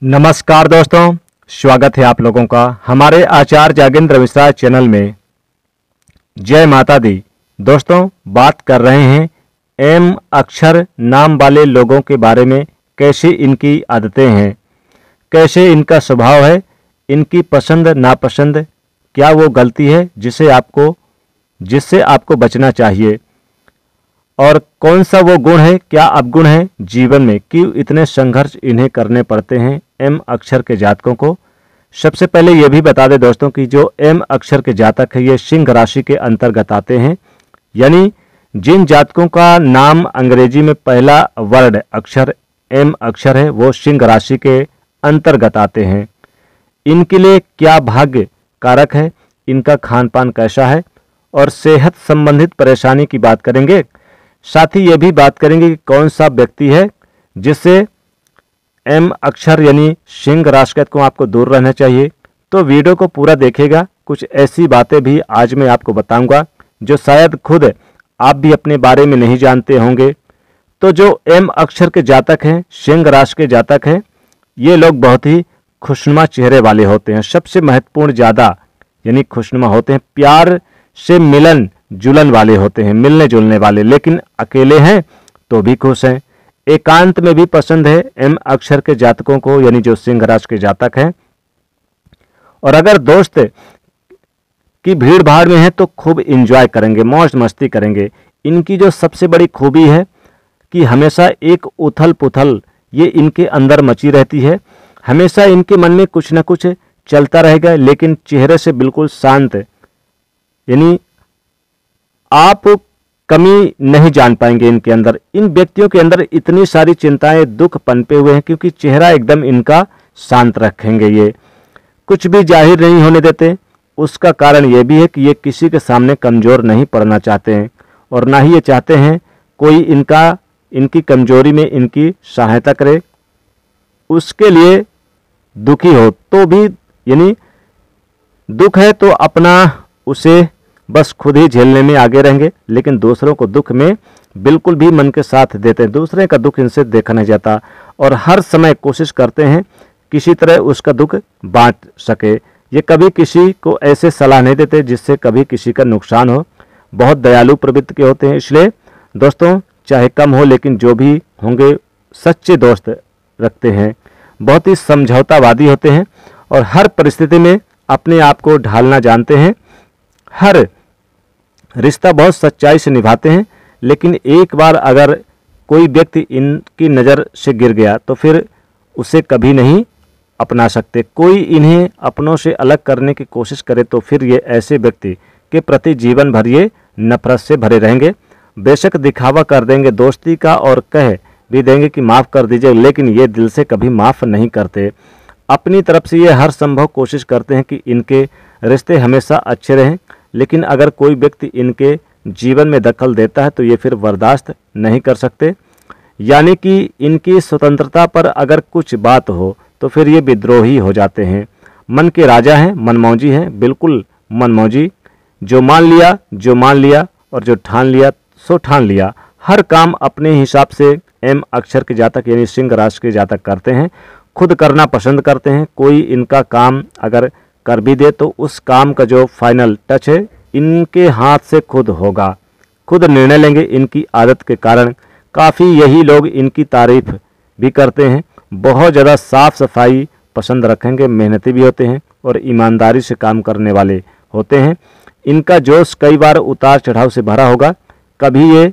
नमस्कार दोस्तों, स्वागत है आप लोगों का हमारे आचार्य जागेंद्र मिश्रा चैनल में। जय माता दी। दोस्तों, बात कर रहे हैं एम अक्षर नाम वाले लोगों के बारे में। कैसे इनकी आदतें हैं, कैसे इनका स्वभाव है, इनकी पसंद नापसंद, क्या वो गलती है जिससे आपको बचना चाहिए, और कौन सा वो गुण है, क्या अवगुण है जीवन में, क्यों इतने संघर्ष इन्हें करने पड़ते हैं एम अक्षर के जातकों को। सबसे पहले ये भी बता दें दोस्तों कि जो एम अक्षर के जातक है ये सिंह राशि के अंतर्गत आते हैं। यानी जिन जातकों का नाम अंग्रेजी में पहला वर्ड अक्षर एम अक्षर है वो सिंह राशि के अंतर्गत आते हैं। इनके लिए क्या भाग्य कारक है, इनका खान पान कैसा है, और सेहत संबंधित परेशानी की बात करेंगे। साथ ही ये भी बात करेंगे कि कौन सा व्यक्ति है जिससे एम अक्षर यानी सिंह राशि को आपको दूर रहना चाहिए। तो वीडियो को पूरा देखिएगा। कुछ ऐसी बातें भी आज मैं आपको बताऊंगा जो शायद खुद आप भी अपने बारे में नहीं जानते होंगे। तो जो एम अक्षर के जातक हैं, सिंह राशि के जातक हैं, ये लोग बहुत ही खुशनुमा चेहरे वाले होते हैं। सबसे महत्वपूर्ण ज़्यादा यानी खुशनुमा होते हैं, प्यार से मिलन जुलन वाले होते हैं, मिलने जुलने वाले। लेकिन अकेले हैं तो भी खुश हैं, एकांत में भी पसंद है एम अक्षर के जातकों को, यानी जो सिंह राशि के जातक हैं। और अगर दोस्त की भीड़ भाड़ में है तो खूब एंजॉय करेंगे, मौज मस्ती करेंगे। इनकी जो सबसे बड़ी खूबी है कि हमेशा एक उथल पुथल ये इनके अंदर मची रहती है। हमेशा इनके मन में कुछ न कुछ चलता रहेगा, लेकिन चेहरे से बिल्कुल शांत, यानी आप कमी नहीं जान पाएंगे इनके अंदर। इन व्यक्तियों के अंदर इतनी सारी चिंताएं, दुख पनपे हुए हैं क्योंकि चेहरा एकदम इनका शांत रखेंगे। ये कुछ भी जाहिर नहीं होने देते। उसका कारण ये भी है कि ये किसी के सामने कमज़ोर नहीं पड़ना चाहते हैं, और ना ही ये चाहते हैं कोई इनकी कमजोरी में इनकी सहायता करे। उसके लिए दुखी हो तो भी, यानी दुख है तो अपना उसे बस खुद ही झेलने में आगे रहेंगे, लेकिन दूसरों को दुख में बिल्कुल भी मन के साथ देते हैं। दूसरे का दुख इनसे देखा नहीं जाता, और हर समय कोशिश करते हैं किसी तरह उसका दुख बांट सके। ये कभी किसी को ऐसे सलाह नहीं देते जिससे कभी किसी का नुकसान हो। बहुत दयालु प्रवृत्ति के होते हैं। इसलिए दोस्तों, चाहे कम हो लेकिन जो भी होंगे सच्चे दोस्त रखते हैं। बहुत ही समझौतावादी होते हैं और हर परिस्थिति में अपने आप को ढालना जानते हैं। हर रिश्ता बहुत सच्चाई से निभाते हैं, लेकिन एक बार अगर कोई व्यक्ति इनकी नज़र से गिर गया तो फिर उसे कभी नहीं अपना सकते। कोई इन्हें अपनों से अलग करने की कोशिश करे तो फिर ये ऐसे व्यक्ति के प्रति जीवन भर ये नफरत से भरे रहेंगे। बेशक दिखावा कर देंगे दोस्ती का और कह भी देंगे कि माफ़ कर दीजिए, लेकिन ये दिल से कभी माफ़ नहीं करते। अपनी तरफ से ये हर संभव कोशिश करते हैं कि इनके रिश्ते हमेशा अच्छे रहें, लेकिन अगर कोई व्यक्ति इनके जीवन में दखल देता है तो ये फिर बर्दाश्त नहीं कर सकते। यानी कि इनकी स्वतंत्रता पर अगर कुछ बात हो तो फिर ये विद्रोही हो जाते हैं। मन के राजा हैं, मनमौजी हैं, बिल्कुल मनमौजी। जो मान लिया और जो ठान लिया सो ठान लिया। हर काम अपने हिसाब से एम अक्षर के जातक यानी सिंह राशि के जातक करते हैं, खुद करना पसंद करते हैं। कोई इनका काम अगर कर भी दे तो उस काम का जो फाइनल टच है इनके हाथ से खुद होगा, खुद निर्णय लेंगे। इनकी आदत के कारण काफ़ी यही लोग इनकी तारीफ भी करते हैं। बहुत ज़्यादा साफ सफाई पसंद रखेंगे, मेहनती भी होते हैं और ईमानदारी से काम करने वाले होते हैं। इनका जोश कई बार उतार चढ़ाव से भरा होगा। कभी ये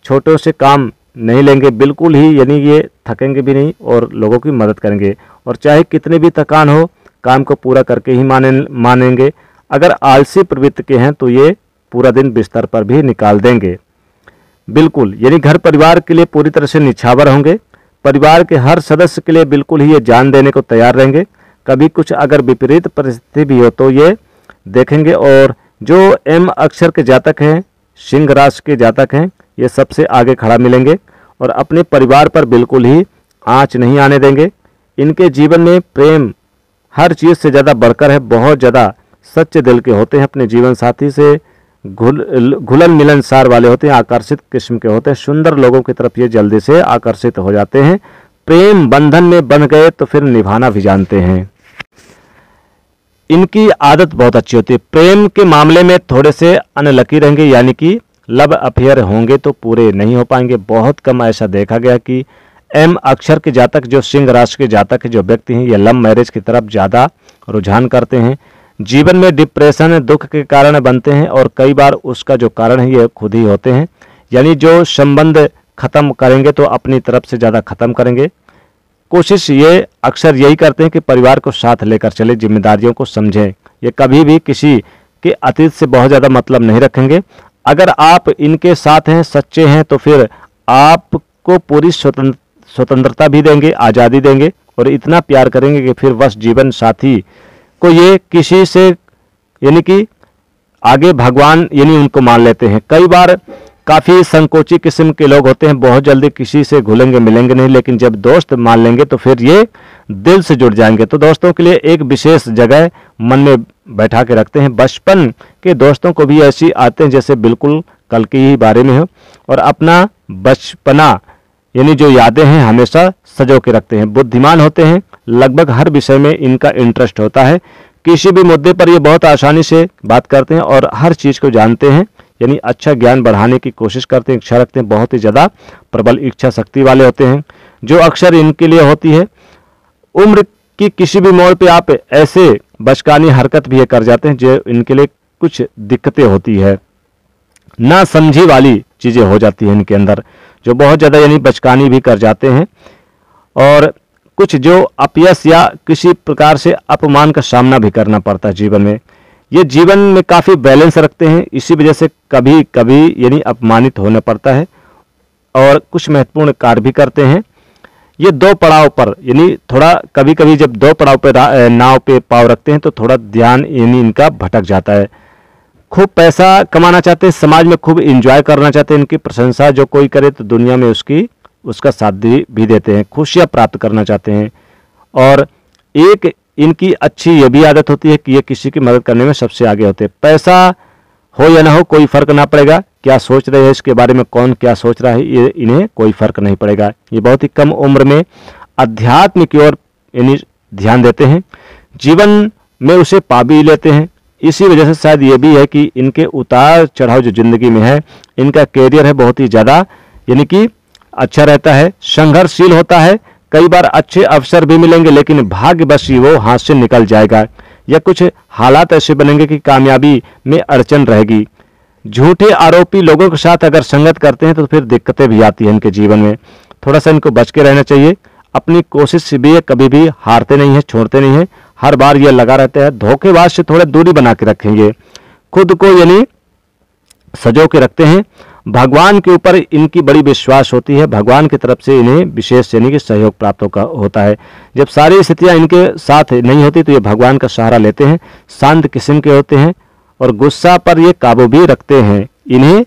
छोटों से काम नहीं लेंगे बिल्कुल ही, यानी ये थकेंगे भी नहीं और लोगों की मदद करेंगे। और चाहे कितनी भी थकान हो, काम को पूरा करके ही मानेंगे। अगर आलसी प्रवृत्ति के हैं तो ये पूरा दिन बिस्तर पर भी निकाल देंगे बिल्कुल। यानी घर परिवार के लिए पूरी तरह से निछावर होंगे। परिवार के हर सदस्य के लिए बिल्कुल ही ये जान देने को तैयार रहेंगे। कभी कुछ अगर विपरीत परिस्थिति भी हो तो ये देखेंगे। और जो एम अक्षर के जातक हैं, सिंह राशि के जातक हैं, ये सबसे आगे खड़ा मिलेंगे और अपने परिवार पर बिल्कुल ही आँच नहीं आने देंगे। इनके जीवन में प्रेम हर चीज़ से ज़्यादा बढ़कर है। बहुत ज़्यादा सच्चे दिल के होते हैं, अपने जीवन साथी से घुलन मिलनसार वाले होते हैं, आकर्षित किस्म के होते हैं। सुंदर लोगों की तरफ ये जल्दी से आकर्षित हो जाते हैं। प्रेम बंधन में बंध गए तो फिर निभाना भी जानते हैं। इनकी आदत बहुत अच्छी होती है। प्रेम के मामले में थोड़े से अनलकी रहेंगे, यानी कि लव अफेयर होंगे तो पूरे नहीं हो पाएंगे। बहुत कम ऐसा देखा गया कि एम अक्षर के जातक, जो सिंह राशि के जातक जो व्यक्ति हैं, ये लव मैरिज की तरफ ज़्यादा रुझान करते हैं। जीवन में डिप्रेशन दुख के कारण बनते हैं और कई बार उसका जो कारण है ये खुद ही होते हैं। यानी जो संबंध खत्म करेंगे तो अपनी तरफ से ज़्यादा खत्म करेंगे। कोशिश ये अक्सर यही करते हैं कि परिवार को साथ लेकर चले, जिम्मेदारियों को समझें। ये कभी भी किसी के अतीत से बहुत ज़्यादा मतलब नहीं रखेंगे। अगर आप इनके साथ हैं, सच्चे हैं, तो फिर आपको पूरी स्वतंत्रता भी देंगे, आज़ादी देंगे और इतना प्यार करेंगे कि फिर बस जीवन साथी को ये किसी से यानी कि आगे भगवान यानी उनको मान लेते हैं। कई बार काफ़ी संकोची किस्म के लोग होते हैं, बहुत जल्दी किसी से घुलेंगे मिलेंगे नहीं, लेकिन जब दोस्त मान लेंगे तो फिर ये दिल से जुड़ जाएंगे। तो दोस्तों के लिए एक विशेष जगह मन में बैठा के रखते हैं। बचपन के दोस्तों को भी ऐसी आते हैं जैसे बिल्कुल कल के ही बारे में हो, और अपना बचपना यानी जो यादें हैं हमेशा सजो के रखते हैं। बुद्धिमान होते हैं, लगभग हर विषय में इनका इंटरेस्ट होता है। किसी भी मुद्दे पर ये बहुत आसानी से बात करते हैं और हर चीज़ को जानते हैं, यानी अच्छा ज्ञान बढ़ाने की कोशिश करते हैं, इच्छा रखते हैं, बहुत ही ज़्यादा प्रबल इच्छा शक्ति वाले होते हैं। जो अक्सर इनके लिए होती है, उम्र की किसी भी मोड़ पे आप ऐसे बचकानी हरकत भी कर जाते हैं जो इनके लिए कुछ दिक्कतें होती है। ना समझी वाली चीज़ें हो जाती हैं इनके अंदर, जो बहुत ज़्यादा यानी बचकानी भी कर जाते हैं। और कुछ जो अपयश या किसी प्रकार से अपमान का सामना भी करना पड़ता है जीवन में। ये जीवन में काफ़ी बैलेंस रखते हैं, इसी वजह से कभी कभी यानी अपमानित होना पड़ता है और कुछ महत्वपूर्ण कार्य भी करते हैं। ये दो पड़ाव पर यानी थोड़ा कभी कभी जब दो पड़ाव पे नाव पे पाँव रखते हैं तो थोड़ा ध्यान यानी इनका भटक जाता है। खूब पैसा कमाना चाहते हैं, समाज में खूब इंजॉय करना चाहते हैं, इनकी प्रशंसा जो कोई करे तो दुनिया में उसका साथ भी देते हैं। खुशियाँ प्राप्त करना चाहते हैं। और एक इनकी अच्छी ये भी आदत होती है कि ये किसी की मदद करने में सबसे आगे होते हैं। पैसा हो या ना हो कोई फर्क ना पड़ेगा, क्या सोच रहे हैं इसके बारे में, कौन क्या सोच रहा है, ये इन्हें कोई फर्क नहीं पड़ेगा। ये बहुत ही कम उम्र में अध्यात्म की ओर यानी ध्यान देते हैं, जीवन में उसे पा भी लेते हैं। इसी वजह से शायद ये भी है कि इनके उतार चढ़ाव जो जिंदगी में है, इनका कैरियर है बहुत ही ज़्यादा यानी कि अच्छा रहता है, संघर्षशील होता है। कई बार अच्छे अवसर भी मिलेंगे लेकिन भाग्यवश ही वो हाथ से निकल जाएगा, या कुछ हालात ऐसे बनेंगे कि कामयाबी में अड़चन रहेगी। झूठे आरोपी लोगों के साथ अगर संगत करते हैं तो फिर दिक्कतें भी आती हैं इनके जीवन में। थोड़ा सा इनको बच के रहना चाहिए। अपनी कोशिश से भी ये कभी भी हारते नहीं हैं, छोड़ते नहीं हैं, हर बार ये लगा रहता है। धोखेबाज से थोड़ा दूरी बना के रखेंगे, खुद को यानी सजो के रखते हैं। भगवान के ऊपर इनकी बड़ी विश्वास होती है, भगवान की तरफ से इन्हें विशेष यानी कि सहयोग प्राप्त होता है। जब सारी स्थितियां इनके साथ नहीं होती तो ये भगवान का सहारा लेते हैं। शांत किस्म के होते हैं और गुस्सा पर ये काबू भी रखते हैं। इन्हें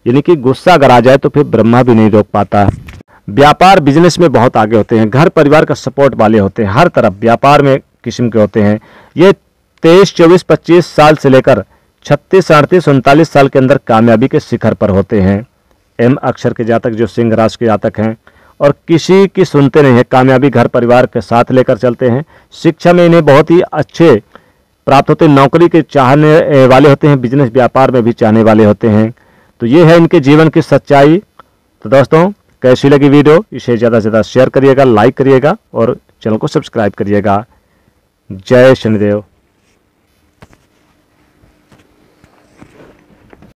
यानी कि गुस्सा अगर आ जाए तो फिर ब्रह्मा भी नहीं रोक पाता। व्यापार बिजनेस में बहुत आगे होते हैं, घर परिवार का सपोर्ट वाले होते हैं, हर तरफ व्यापार में किस्म के होते हैं। ये 23, 24, 25 साल से लेकर 36, 38, 39 साल के अंदर कामयाबी के शिखर पर होते हैं। एम अक्षर के जातक जो सिंह राशि के जातक हैं और किसी की सुनते नहीं है, कामयाबी घर परिवार के साथ लेकर चलते हैं। शिक्षा में इन्हें बहुत ही अच्छे प्राप्त होते हैं, नौकरी के चाहने वाले होते हैं, बिजनेस व्यापार में भी चाहने वाले होते हैं। तो ये है इनके जीवन की सच्चाई। तो दोस्तों कैसी लगी वीडियो, इसे ज़्यादा से ज़्यादा शेयर करिएगा, लाइक करिएगा और चैनल को सब्सक्राइब करिएगा। जय शनिदेव।